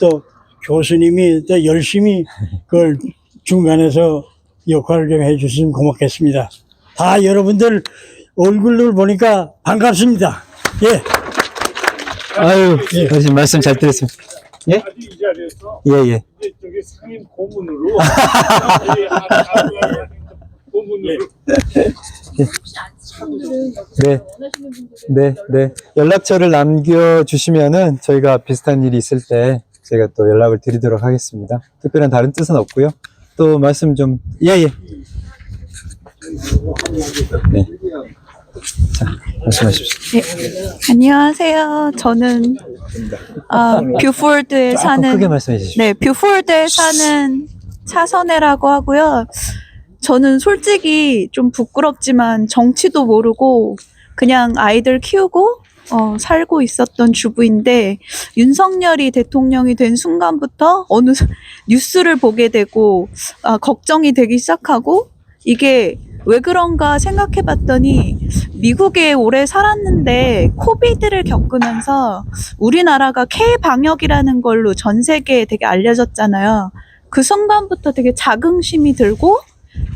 또 교수님이 또 열심히 그걸 중간에서 역할을 좀 해주시면 고맙겠습니다. 다 여러분들 얼굴을 보니까 반갑습니다. 예. 아유, 교수님 말씀 잘 들었습니다. 예? 이 자리에서 예. 이제 저기 상임 고문으로 고문으로 네. 연락처를 남겨주시면은 저희가 비슷한 일이 있을 때 제가 또 연락을 드리도록 하겠습니다. 특별한 다른 뜻은 없고요. 또 말씀 좀, 예. 네. 자, 말씀하십시오. 안녕하세요. 저는 뷰폴드에 조금 크게 사는 말씀해 주십시오. 네, 뷰폴드에 사는 차선혜라고 하고요. 저는 솔직히 좀 부끄럽지만 정치도 모르고 그냥 아이들 키우고 살고 있었던 주부인데 윤석열이 대통령이 된 순간부터 어느 뉴스를 보게 되고 걱정이 되기 시작하고 이게 왜 그런가 생각해 봤더니 미국에 오래 살았는데 코비드를 겪으면서 우리나라가 K-방역이라는 걸로 전 세계에 되게 알려졌잖아요. 그 순간부터 되게 자긍심이 들고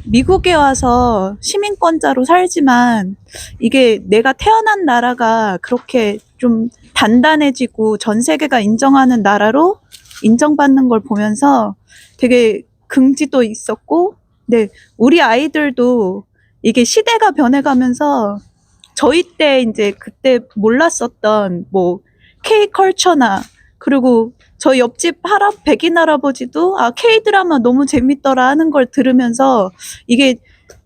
미국에 와서 시민권자로 살지만 이게 내가 태어난 나라가 그렇게 좀 단단해지고 전 세계가 인정하는 나라로 인정받는 걸 보면서 되게 긍지도 있었고, 네, 우리 아이들도 이게 시대가 변해가면서 저희 때 이제 그때 몰랐었던 뭐 K-컬처나 그리고 저희 옆집 백인 할아버지도 K-드라마 너무 재밌더라 하는 걸 들으면서 이게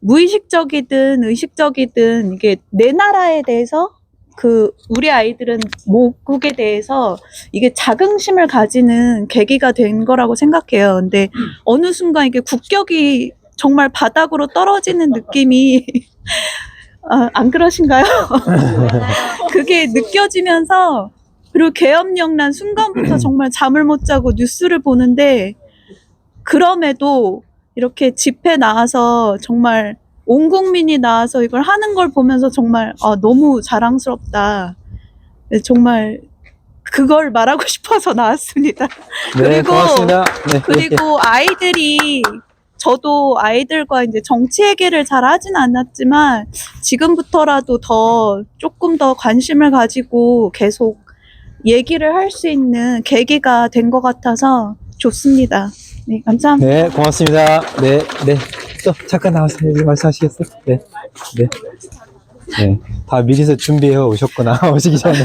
무의식적이든 의식적이든 이게 내 나라에 대해서 우리 아이들은 모국에 대해서 이게 자긍심을 가지는 계기가 된 거라고 생각해요. 근데 어느 순간 이게 국격이 정말 바닥으로 떨어지는 느낌이 안 그러신가요? 그게 느껴지면서 그리고 계엄령 난 순간부터 정말 잠을 못 자고 뉴스를 보는데 그럼에도 이렇게 집회 나와서 정말 온 국민이 나와서 이걸 하는 걸 보면서 정말 너무 자랑스럽다. 네, 정말 그걸 말하고 싶어서 나왔습니다. 네, 고맙습니다. 네. 그리고 아이들이 저도 아이들과 이제 정치 얘기를 잘 하진 않았지만 지금부터라도 조금 더 관심을 가지고 계속 얘기를 할 수 있는 계기가 된 것 같아서 좋습니다. 네, 감사합니다. 네, 고맙습니다. 네. 또 잠깐 나와서 얘기 말씀하시겠어요? 네. 다 미리서 준비해 오셨구나. 오시기 전에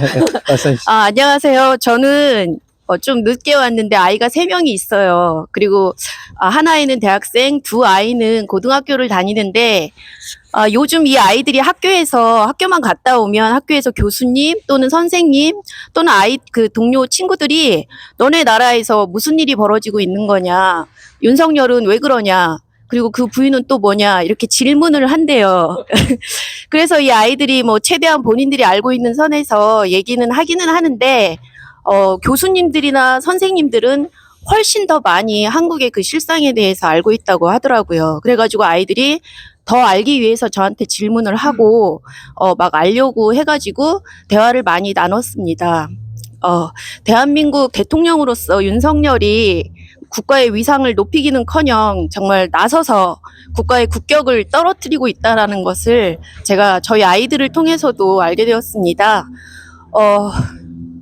말씀하시죠. 안녕하세요. 저는 좀 늦게 왔는데 아이가 3명이 있어요. 그리고 한 아이는 대학생, 2아이는 고등학교를 다니는데 요즘 이 아이들이 학교만 갔다 오면 학교에서 교수님 또는 선생님 또는 동료 친구들이 너네 나라에서 무슨 일이 벌어지고 있는 거냐, 윤석열은 왜 그러냐, 그리고 그 부인은 또 뭐냐, 이렇게 질문을 한대요. 그래서 이 아이들이 최대한 본인들이 알고 있는 선에서 얘기는 하기는 하는데 교수님들이나 선생님들은 훨씬 더 많이 한국의 그 실상에 대해서 알고 있다고 하더라고요. 그래가지고 아이들이 더 알기 위해서 저한테 질문을 하고 막 알려고 해가지고 대화를 많이 나눴습니다. 대한민국 대통령으로서 윤석열이 국가의 위상을 높이기는커녕 정말 나서서 국가의 국격을 떨어뜨리고 있다는 것을 제가 저희 아이들을 통해서도 알게 되었습니다.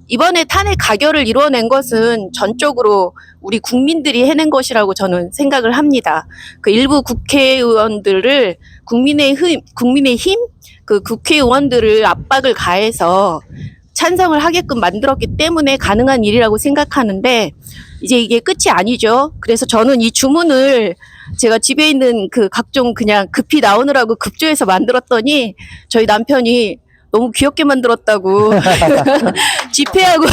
이번에 탄핵 가결을 이루어낸 것은 전적으로 우리 국민들이 해낸 것이라고 저는 생각을 합니다. 그 일부 국회의원들을 국민의힘 그 국회의원들을 압박을 가해서 찬성을 하게끔 만들었기 때문에 가능한 일이라고 생각하는데 이제 이게 끝이 아니죠. 그래서 저는 이 주문을 제가 집에 있는 그 각종 그냥 급히 나오느라고 급조해서 만들었더니 저희 남편이 너무 귀엽게 만들었다고 집회하고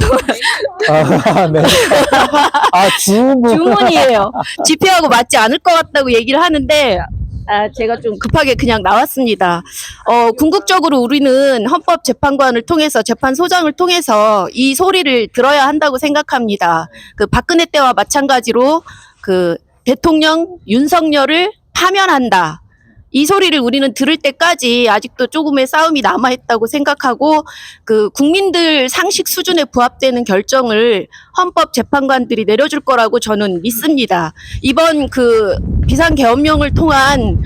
네. 주문이에요. 집회하고 맞지 않을 것 같다고 얘기를 하는데 제가 좀 급하게 그냥 나왔습니다. 궁극적으로 우리는 헌법재판관을 통해서 재판소장을 통해서 이 소리를 들어야 한다고 생각합니다. 그 박근혜 때와 마찬가지로 그 대통령 윤석열을 파면한다. 이 소리를 우리는 들을 때까지 아직도 조금의 싸움이 남아있다고 생각하고 그 국민들 상식 수준에 부합되는 결정을 헌법재판관들이 내려줄 거라고 저는 믿습니다. 이번 그 비상계엄령을 통한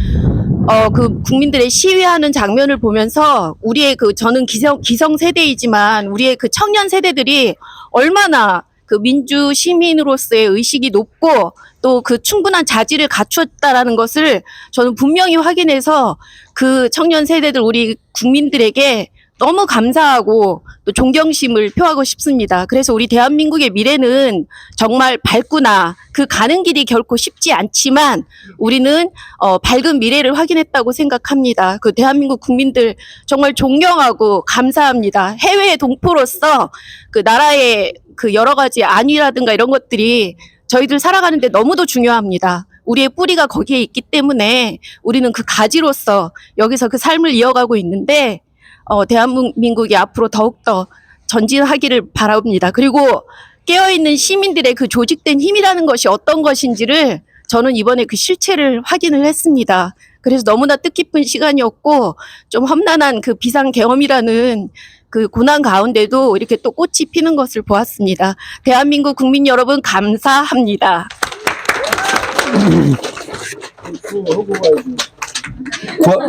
그 국민들의 시위하는 장면을 보면서 우리의 그 저는 기성 세대이지만 우리의 그 청년 세대들이 얼마나 그 민주 시민으로서의 의식이 높고 또 그 충분한 자질을 갖추었다라는 것을 저는 분명히 확인해서 그 청년 세대들 우리 국민들에게 너무 감사하고 또 존경심을 표하고 싶습니다. 그래서 우리 대한민국의 미래는 정말 밝구나. 그 가는 길이 결코 쉽지 않지만 우리는 밝은 미래를 확인했다고 생각합니다. 그 대한민국 국민들 정말 존경하고 감사합니다. 해외의 동포로서 그 나라의 그 여러 가지 안위라든가 이런 것들이 저희들 살아가는데 너무도 중요합니다. 우리의 뿌리가 거기에 있기 때문에 우리는 그 가지로서 여기서 그 삶을 이어가고 있는데 대한민국이 앞으로 더욱더 전진하기를 바랍니다. 그리고 깨어있는 시민들의 그 조직된 힘이라는 것이 어떤 것인지를 저는 이번에 그 실체를 확인을 했습니다. 그래서 너무나 뜻깊은 시간이었고 좀 험난한 그 비상계엄이라는 그 고난 가운데도 이렇게 또 꽃이 피는 것을 보았습니다. 대한민국 국민 여러분 감사합니다.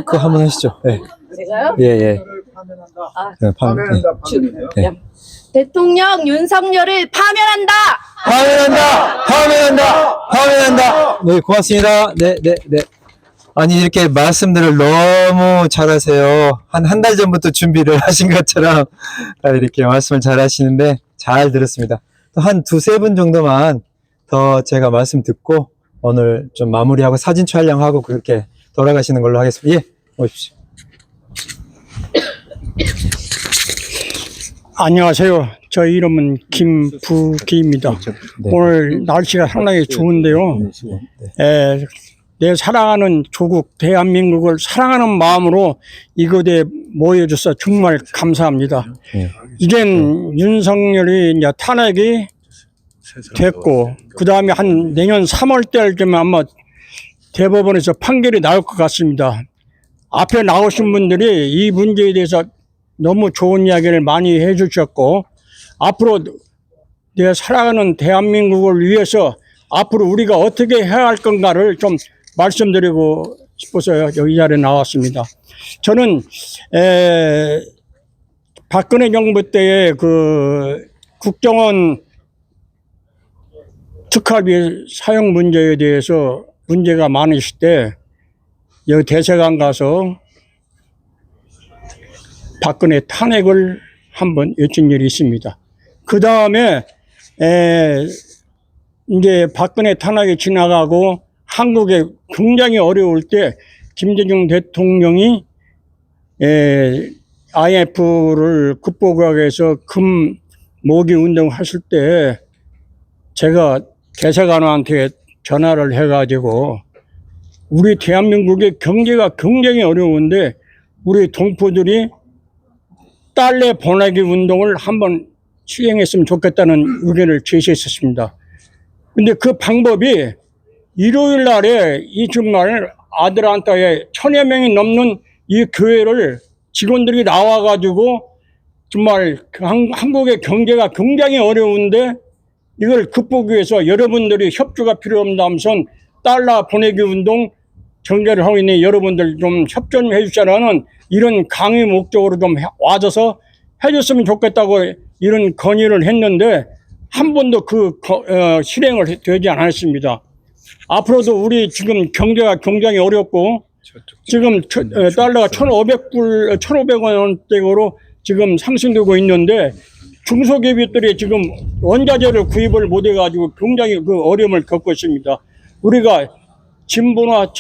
그거 한번 하시죠. 네. 제가요? 예. 아, 네, 네. 대통령 윤석열을 파면한다! 파면한다! 네, 고맙습니다. 네. 아니, 이렇게 말씀들을 너무 잘하세요. 한 달 전부터 준비를 하신 것처럼 다 이렇게 말씀을 잘 하시는데 잘 들었습니다. 또 한 두세 분 정도만 더 제가 말씀 듣고 오늘 좀 마무리하고 사진 촬영하고 그렇게 돌아가시는 걸로 하겠습니다. 예, 오십시오. 안녕하세요. 저 이름은 김부기입니다. 네. 오늘 날씨가 상당히 추운데요. 내 사랑하는 조국 대한민국을 사랑하는 마음으로 이곳에 모여줘서 정말 감사합니다. 네. 이젠 윤석열이 이제 탄핵이 됐고 그 다음에 한 내년 3월 달쯤에 아마 대법원에서 판결이 나올 것 같습니다. 앞에 나오신 분들이 이 문제에 대해서 너무 좋은 이야기를 많이 해주셨고 앞으로 내가 살아가는 대한민국을 위해서 앞으로 우리가 어떻게 해야 할 건가를 좀 말씀드리고 싶어서 여기 자리에 나왔습니다. 저는 박근혜 정부 때의 그 국정원 특활비 사용 문제에 대해서 문제가 많으실 때 여기 대사관 가서 박근혜 탄핵을 한번 여쭌 일이 있습니다. 그 다음에 이제 박근혜 탄핵이 지나가고 한국에 굉장히 어려울 때 김대중 대통령이 IMF를 극복하기 위해서 금 모기 운동 하실 때 제가 대사관한테 전화를 해가지고 우리 대한민국의 경제가 굉장히 어려운데 우리 동포들이 달러 보내기 운동을 한번 시행했으면 좋겠다는 의견을 제시했었습니다. 근데 그 방법이 일요일 날에 이 정말 아들한테 1000여 명이 넘는 이 교회를 직원들이 나와가지고 정말 한국의 경제가 굉장히 어려운데 이걸 극복하기 위해서 여러분들이 협조가 필요합니다면서 달러 보내기 운동 전개를 하고 있는 여러분들 좀 협조 좀 해주시라는 이런 강의 목적으로 좀 와줘서 해줬으면 좋겠다고 이런 건의를 했는데 한 번도 실행을 되지 않았습니다. 앞으로도 우리 지금 경제가 굉장히 어렵고 지금 달러가 1,500원대로 지금 상승되고 있는데 중소기업들이 지금 원자재를 구입을 못 해가지고 굉장히 그 어려움을 겪고 있습니다. 우리가 진보나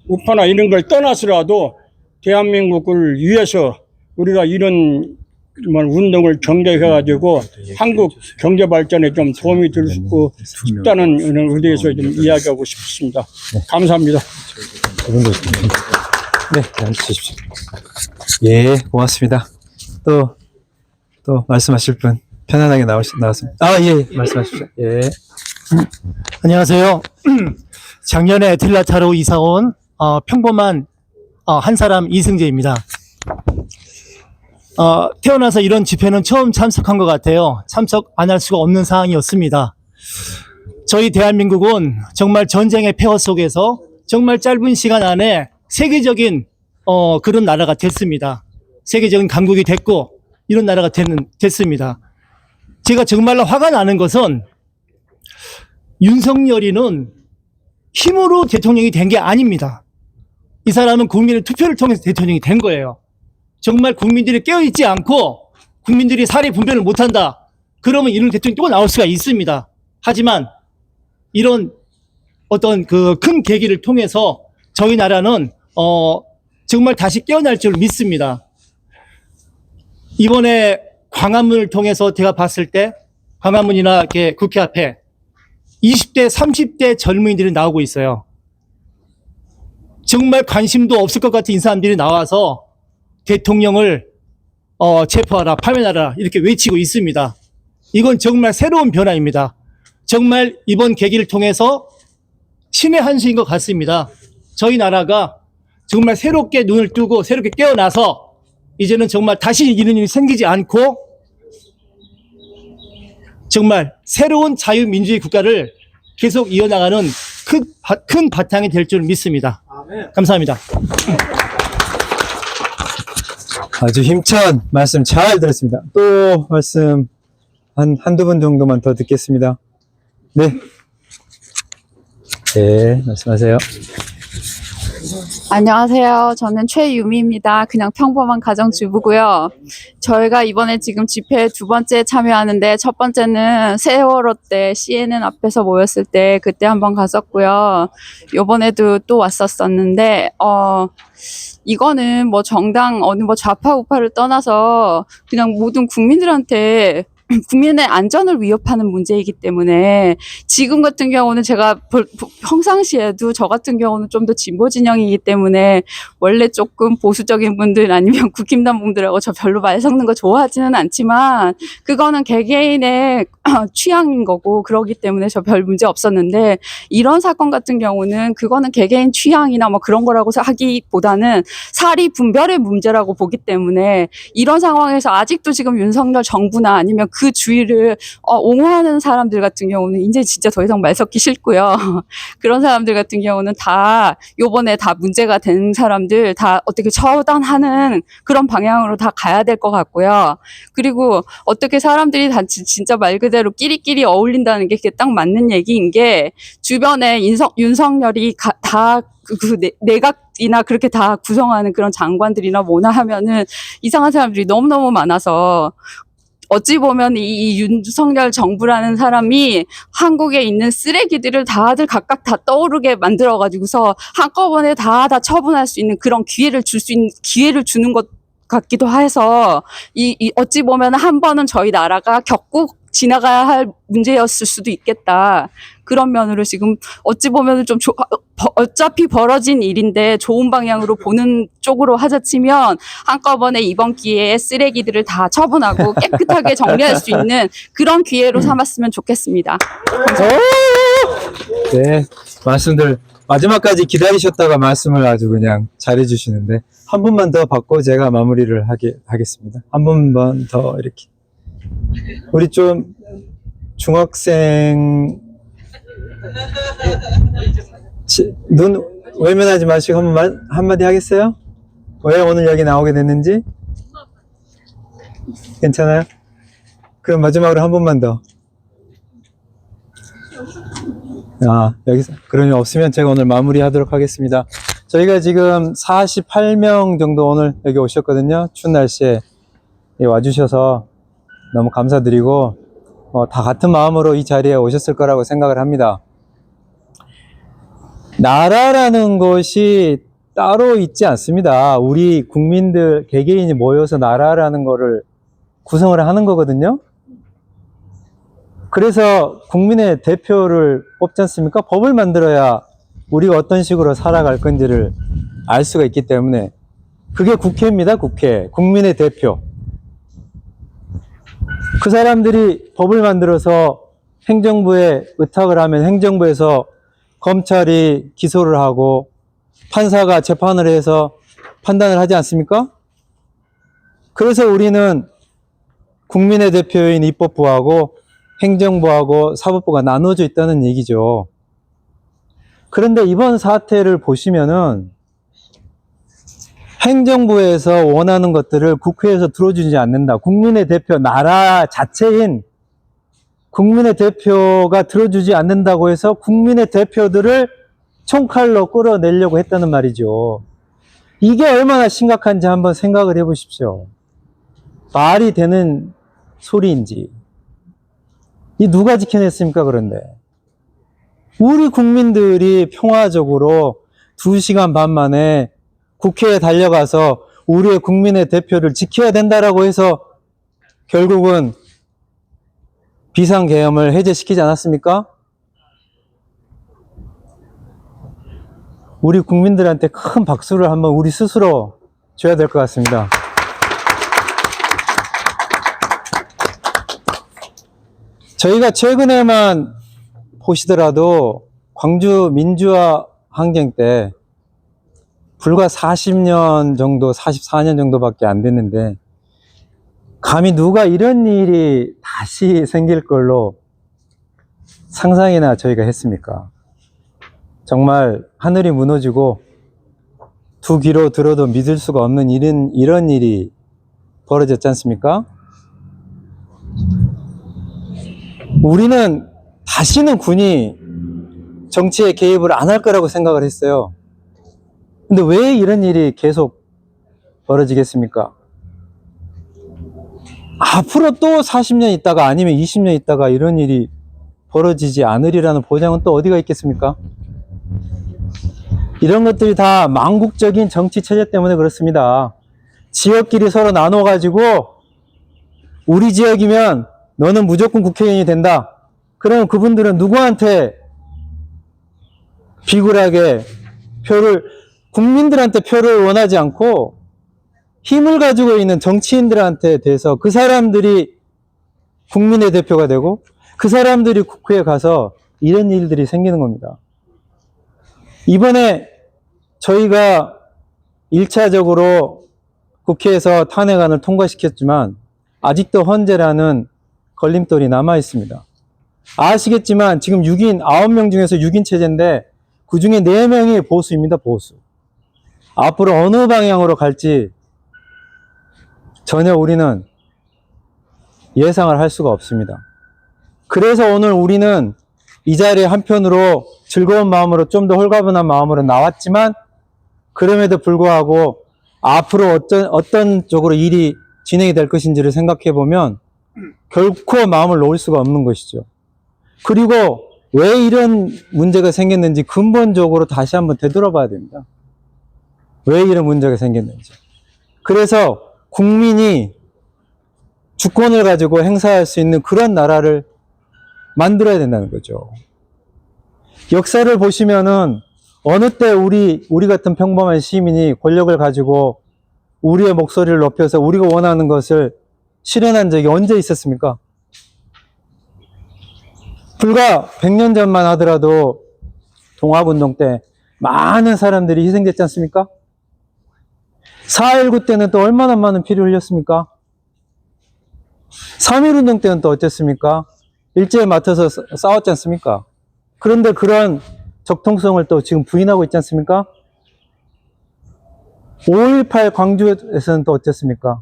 우파나 이런 걸 떠나서라도 대한민국을 위해서 우리가 이런 정말 운동을 전개해가지고 한국 경제 발전에 좀 도움이 될 수 있다는 의미에서 좀 이야기하고 싶습니다. 감사합니다. 네, 앉으십시오. 예, 고맙습니다. 또 말씀하실 분 편안하게 나왔습니다. 예, 말씀하십시오. 예. 안녕하세요. 작년에 딜라타로 이사 온 평범한 한 사람 이승재입니다. 태어나서 이런 집회는 처음 참석한 것 같아요. 참석 안 할 수가 없는 상황이었습니다. 저희 대한민국은 정말 전쟁의 폐허 속에서 정말 짧은 시간 안에 세계적인 그런 나라가 됐습니다. 세계적인 강국이 됐고 이런 나라가 됐습니다. 제가 정말로 화가 나는 것은 윤석열이는 힘으로 대통령이 된 게 아닙니다. 이 사람은 국민의 투표를 통해서 대통령이 된 거예요. 정말 국민들이 깨어있지 않고 국민들이 사리 분별을 못한다. 그러면 이런 대통령이 또 나올 수가 있습니다. 하지만 이런 어떤 그 큰 계기를 통해서 저희 나라는 정말 다시 깨어날 줄 믿습니다. 이번에 광화문을 통해서 제가 봤을 때 광화문이나 이렇게 국회 앞에 20대, 30대 젊은이들이 나오고 있어요. 정말 관심도 없을 것 같은 이 사람들이 나와서 대통령을 체포하라, 파면하라 이렇게 외치고 있습니다. 이건 정말 새로운 변화입니다. 정말 이번 계기를 통해서 신의 한 수인 것 같습니다. 저희 나라가 정말 새롭게 눈을 뜨고 새롭게 깨어나서 이제는 정말 다시 이런 일이 생기지 않고 정말 새로운 자유민주주의 국가를 계속 이어나가는 큰 바탕이 될 줄 믿습니다. 감사합니다. 아주 힘찬 말씀 잘 들었습니다. 또 말씀 한두 분 정도만 더 듣겠습니다. 네. 네, 말씀하세요. 안녕하세요. 저는 최유미입니다. 그냥 평범한 가정주부고요. 저희가 이번에 지금 집회에 두 번째 참여하는데 첫 번째는 세월호 때 CNN 앞에서 모였을 때 그때 한번 갔었고요. 요번에도 또 왔었었는데 이거는 뭐 정당 어느 뭐 좌파 우파를 떠나서 그냥 모든 국민들한테 국민의 안전을 위협하는 문제이기 때문에 지금 같은 경우는 제가 평상시에도 저 같은 경우는 좀 더 진보 진영이기 때문에 원래 조금 보수적인 분들 아니면 국힘당 분들하고 저 별로 말 섞는 거 좋아하지는 않지만 그거는 개개인의 취향인 거고 그러기 때문에 저 별 문제 없었는데 이런 사건 같은 경우는 그거는 개개인 취향이나 뭐 그런 거라고 하기보다는 사리 분별의 문제라고 보기 때문에 이런 상황에서 아직도 지금 윤석열 정부나 아니면 그 주위를 옹호하는 사람들 같은 경우는 이제 진짜 더 이상 말 섞기 싫고요. 그런 사람들 같은 경우는 다 요번에 다 문제가 된 사람들 다 어떻게 처단하는 그런 방향으로 다 가야 될 것 같고요. 그리고 어떻게 사람들이 다 진짜 말 그대로 끼리끼리 어울린다는 게 딱 맞는 얘기인 게 주변에 윤석열이 다 내각이나 그렇게 다 구성하는 그런 장관들이나 뭐나 하면은 이상한 사람들이 너무너무 많아서 어찌 보면 이 윤석열 정부라는 사람이 한국에 있는 쓰레기들을 다들 각각 다 떠오르게 만들어가지고서 한꺼번에 다 처분할 수 있는 그런 기회를 주는 것 같기도 해서 어찌 보면 한 번은 저희 나라가 겪고 지나가야 할 문제였을 수도 있겠다. 그런 면으로 지금 어찌 보면 좀 어차피 벌어진 일인데 좋은 방향으로 보는 쪽으로 하자치면 한꺼번에 이번 기회에 쓰레기들을 다 처분하고 깨끗하게 정리할 수 있는 그런 기회로 삼았으면 좋겠습니다. 네, 말씀들 마지막까지 기다리셨다가 말씀을 아주 그냥 잘해주시는데 한 분만 더 받고 제가 마무리를 하겠습니다. 한 분만 더 이렇게 우리 좀 중학생 눈 외면하지 마시고 한마디 하겠어요? 왜 오늘 여기 나오게 됐는지? 괜찮아요? 그럼 마지막으로 한 번만 더. 여기서 그러면 없으면 제가 오늘 마무리하도록 하겠습니다. 저희가 지금 48명 정도 오늘 여기 오셨거든요. 추운 날씨에 와주셔서 너무 감사드리고 다 같은 마음으로 이 자리에 오셨을 거라고 생각을 합니다. 나라라는 것이 따로 있지 않습니다. 우리 국민들 개개인이 모여서 나라라는 거를 구성을 하는 거거든요. 그래서 국민의 대표를 뽑지 않습니까? 법을 만들어야 우리가 어떤 식으로 살아갈 건지를 알 수가 있기 때문에 그게 국회입니다. 국회. 국민의 대표. 그 사람들이 법을 만들어서 행정부에 의탁을 하면 행정부에서 검찰이 기소를 하고 판사가 재판을 해서 판단을 하지 않습니까? 그래서 우리는 국민의 대표인 입법부하고 행정부하고 사법부가 나눠져 있다는 얘기죠. 그런데 이번 사태를 보시면은 행정부에서 원하는 것들을 국회에서 들어주지 않는다. 국민의 대표, 나라 자체인 국민의 대표가 들어주지 않는다고 해서 국민의 대표들을 총칼로 끌어내려고 했다는 말이죠. 이게 얼마나 심각한지 한번 생각을 해보십시오. 말이 되는 소리인지. 이 누가 지켜냈습니까, 그런데? 우리 국민들이 평화적으로 2시간 반 만에 국회에 달려가서 우리의 국민의 대표를 지켜야 된다라고 해서 결국은 비상계엄을 해제시키지 않았습니까? 우리 국민들한테 큰 박수를 한번 우리 스스로 줘야 될 것 같습니다. 저희가 최근에만 보시더라도 광주 민주화 항쟁 때 불과 40년 정도, 44년 정도밖에 안 됐는데 감히 누가 이런 일이 다시 생길 걸로 상상이나 저희가 했습니까? 정말 하늘이 무너지고 두 귀로 들어도 믿을 수가 없는 이런 일이 벌어졌지 않습니까? 우리는 다시는 군이 정치에 개입을 안 할 거라고 생각을 했어요. 근데 왜 이런 일이 계속 벌어지겠습니까? 앞으로 또 40년 있다가 아니면 20년 있다가 이런 일이 벌어지지 않으리라는 보장은 또 어디가 있겠습니까? 이런 것들이 다 망국적인 정치 체제 때문에 그렇습니다. 지역끼리 서로 나눠가지고 우리 지역이면 너는 무조건 국회의원이 된다. 그러면 그분들은 누구한테 비굴하게 국민들한테 표를 원하지 않고 힘을 가지고 있는 정치인들한테 대해서 그 사람들이 국민의 대표가 되고 그 사람들이 국회에 가서 이런 일들이 생기는 겁니다. 이번에 저희가 1차적으로 국회에서 탄핵안을 통과시켰지만 아직도 헌재라는 걸림돌이 남아 있습니다. 아시겠지만 지금 6인, 9명 중에서 6인 체제인데 그 중에 4명이 보수입니다, 보수. 앞으로 어느 방향으로 갈지 전혀 우리는 예상을 할 수가 없습니다. 그래서 오늘 우리는 이 자리에 한편으로 즐거운 마음으로 좀 더 홀가분한 마음으로 나왔지만 그럼에도 불구하고 앞으로 어떤 쪽으로 일이 진행이 될 것인지를 생각해 보면 결코 마음을 놓을 수가 없는 것이죠. 그리고 왜 이런 문제가 생겼는지 근본적으로 다시 한번 되돌아봐야 됩니다. 왜 이런 문제가 생겼는지. 그래서 국민이 주권을 가지고 행사할 수 있는 그런 나라를 만들어야 된다는 거죠. 역사를 보시면은 어느 때 우리 같은 평범한 시민이 권력을 가지고 우리의 목소리를 높여서 우리가 원하는 것을 실현한 적이 언제 있었습니까? 불과 100년 전만 하더라도 동학운동 때 많은 사람들이 희생됐지 않습니까? 4.19 때는 또 얼마나 많은 피를 흘렸습니까? 3.1운동 때는 또 어땠습니까? 일제에 맡아서 싸웠지 않습니까? 그런데 그런 적통성을 또 지금 부인하고 있지 않습니까? 5.18 광주에서는 또 어땠습니까?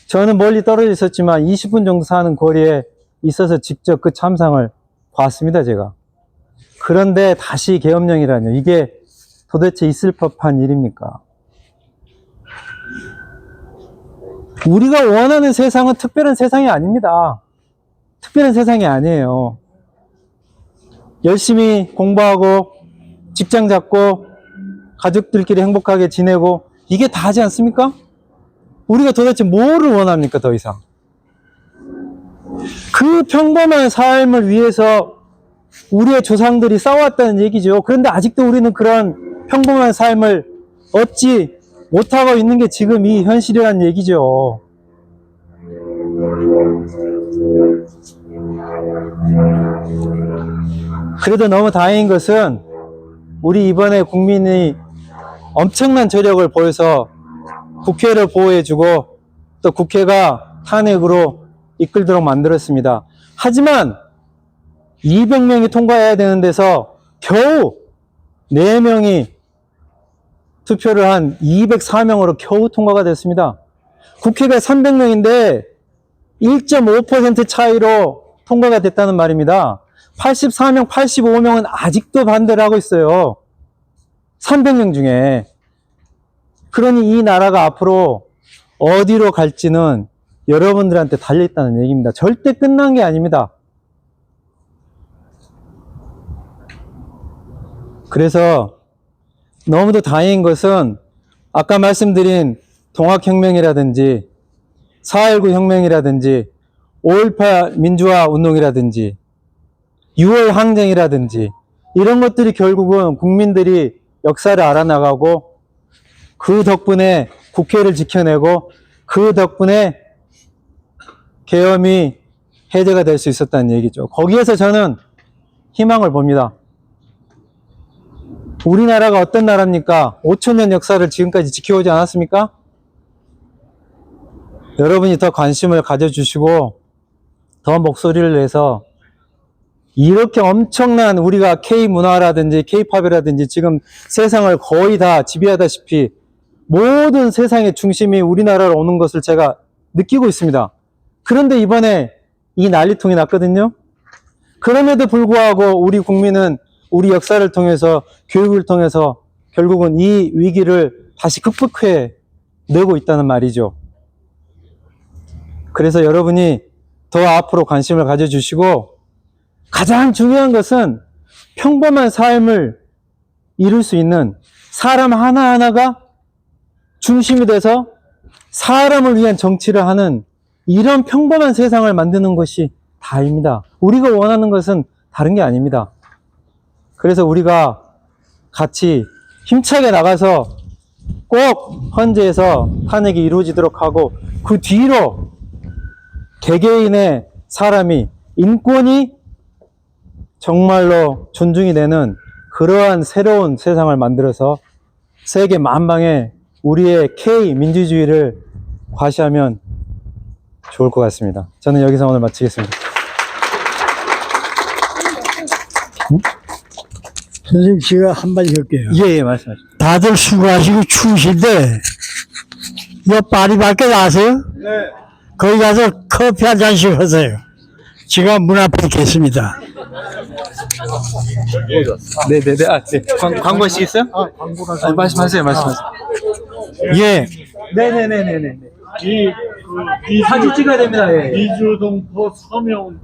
저는 멀리 떨어져 있었지만 20분 정도 사는 거리에 있어서 직접 그 참상을 봤습니다, 제가. 그런데 다시 계엄령이라뇨. 이게 도대체 있을 법한 일입니까? 우리가 원하는 세상은 특별한 세상이 아닙니다. 특별한 세상이 아니에요. 열심히 공부하고 직장 잡고 가족들끼리 행복하게 지내고 이게 다지 않습니까? 우리가 도대체 뭐를 원합니까, 더 이상? 그 평범한 삶을 위해서 우리의 조상들이 싸웠다는 얘기죠. 그런데 아직도 우리는 그런 평범한 삶을 얻지 못하고 있는 게 지금 이 현실이라는 얘기죠. 그래도 너무 다행인 것은 우리 이번에 국민이 엄청난 저력을 보여서 국회를 보호해주고 또 국회가 탄핵으로 이끌도록 만들었습니다. 하지만 200명이 통과해야 되는 데서 겨우 4명이 투표를 한 204명으로 겨우 통과가 됐습니다. 국회가 300명인데 1.5% 차이로 통과가 됐다는 말입니다. 84명, 85명은 아직도 반대를 하고 있어요. 300명 중에. 그러니 이 나라가 앞으로 어디로 갈지는 여러분들한테 달려있다는 얘기입니다. 절대 끝난 게 아닙니다. 그래서 너무도 다행인 것은 아까 말씀드린 동학혁명이라든지 4.19 혁명이라든지 5.18 민주화 운동이라든지 6월 항쟁이라든지 이런 것들이 결국은 국민들이 역사를 알아나가고 그 덕분에 국회를 지켜내고 그 덕분에 계엄이 해제가 될 수 있었다는 얘기죠. 거기에서 저는 희망을 봅니다. 우리나라가 어떤 나라입니까? 5,000년 역사를 지금까지 지켜오지 않았습니까? 여러분이 더 관심을 가져주시고 더 목소리를 내서 이렇게 엄청난 우리가 K-문화라든지 K-팝이라든지 지금 세상을 거의 다 지배하다시피 모든 세상의 중심이 우리나라로 오는 것을 제가 느끼고 있습니다. 그런데 이번에 이 난리통이 났거든요. 그럼에도 불구하고 우리 국민은 우리 역사를 통해서 교육을 통해서 결국은 이 위기를 다시 극복해 내고 있다는 말이죠. 그래서 여러분이 더 앞으로 관심을 가져주시고 가장 중요한 것은 평범한 삶을 이룰 수 있는 사람 하나하나가 중심이 돼서 사람을 위한 정치를 하는 이런 평범한 세상을 만드는 것이 다입니다. 우리가 원하는 것은 다른 게 아닙니다. 그래서 우리가 같이 힘차게 나가서 꼭 헌재에서 탄핵이 이루어지도록 하고 그 뒤로 개개인의 사람이 인권이 정말로 존중이 되는 그러한 새로운 세상을 만들어서 세계 만방에 우리의 K 민주주의를 과시하면 좋을 것 같습니다. 저는 여기서 오늘 마치겠습니다. 선생님, 제가 한마디 할게요. 예, 말씀하십시오. 다들 수고하시고 추우신데, 요 파리밖에 아세요? 네. 거기 가서 커피 한 잔씩 하세요. 제가 문 앞에 있겠습니다. 네네네. 아, 네. 광고 하시겠어요? 광고라서. 말씀하세요, 말씀하세요. 예. 네네네네네. 이 사진 찍어야 됩니다. 예. 이주동포 서명